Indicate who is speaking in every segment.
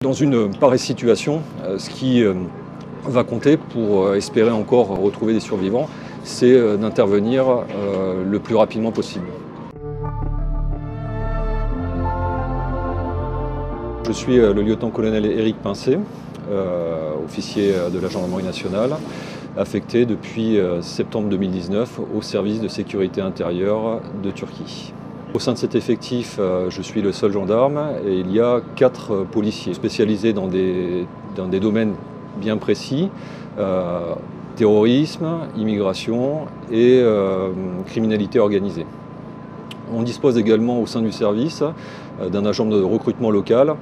Speaker 1: Dans une pareille situation, ce qui va compter pour espérer encore retrouver des survivants, c'est d'intervenir le plus rapidement possible. Je suis le lieutenant-colonel Éric Pincé, officier de la gendarmerie nationale, affecté depuis septembre 2019 au service de sécurité intérieure de Turquie. Au sein de cet effectif, je suis le seul gendarme et il y a 4 policiers spécialisés dans des domaines bien précis, terrorisme, immigration et criminalité organisée. On dispose également au sein du service d'un agent de recrutement local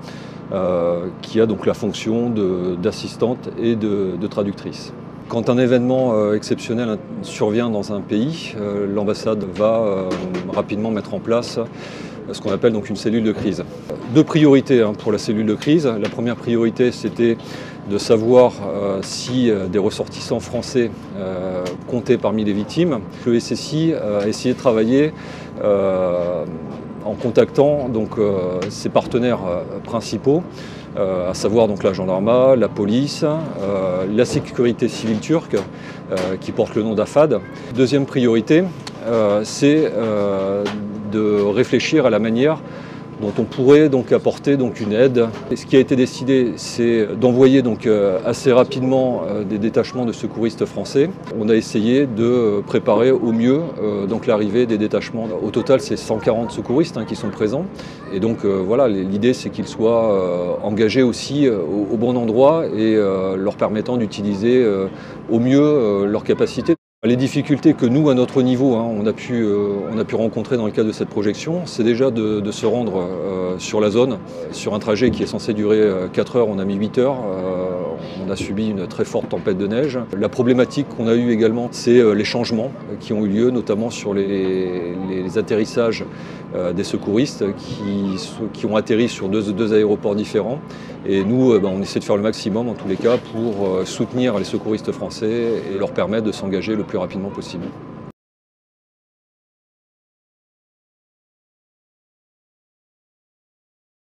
Speaker 1: qui a donc la fonction d'assistante et de traductrice. Quand un événement exceptionnel survient dans un pays, l'ambassade va rapidement mettre en place ce qu'on appelle donc une cellule de crise. 2 priorités pour la cellule de crise. La première priorité, c'était de savoir si des ressortissants français comptaient parmi les victimes. Le SSI a essayé de travailler en contactant donc ses partenaires principaux, à savoir donc la gendarmerie, la police, la sécurité civile turque qui porte le nom d'AFAD. Deuxième priorité, c'est de réfléchir à la manière dont on pourrait donc apporter donc une aide. Et ce qui a été décidé, c'est d'envoyer donc assez rapidement des détachements de secouristes français. On a essayé de préparer au mieux donc l'arrivée des détachements. Au total, c'est 140 secouristes qui sont présents. Et donc voilà, l'idée c'est qu'ils soient engagés aussi au bon endroit et leur permettant d'utiliser au mieux leurs capacités. Les difficultés que nous, à notre niveau, on a pu rencontrer dans le cadre de cette projection, c'est déjà de se rendre sur la zone. Sur un trajet qui est censé durer 4 heures, on a mis 8 heures. On a subi une très forte tempête de neige. La problématique qu'on a eue également, c'est les changements qui ont eu lieu, notamment sur les atterrissages des secouristes qui ont atterri sur deux aéroports différents. Et nous, on essaie de faire le maximum, en tous les cas, pour soutenir les secouristes français et leur permettre de s'engager le plus rapidement possible.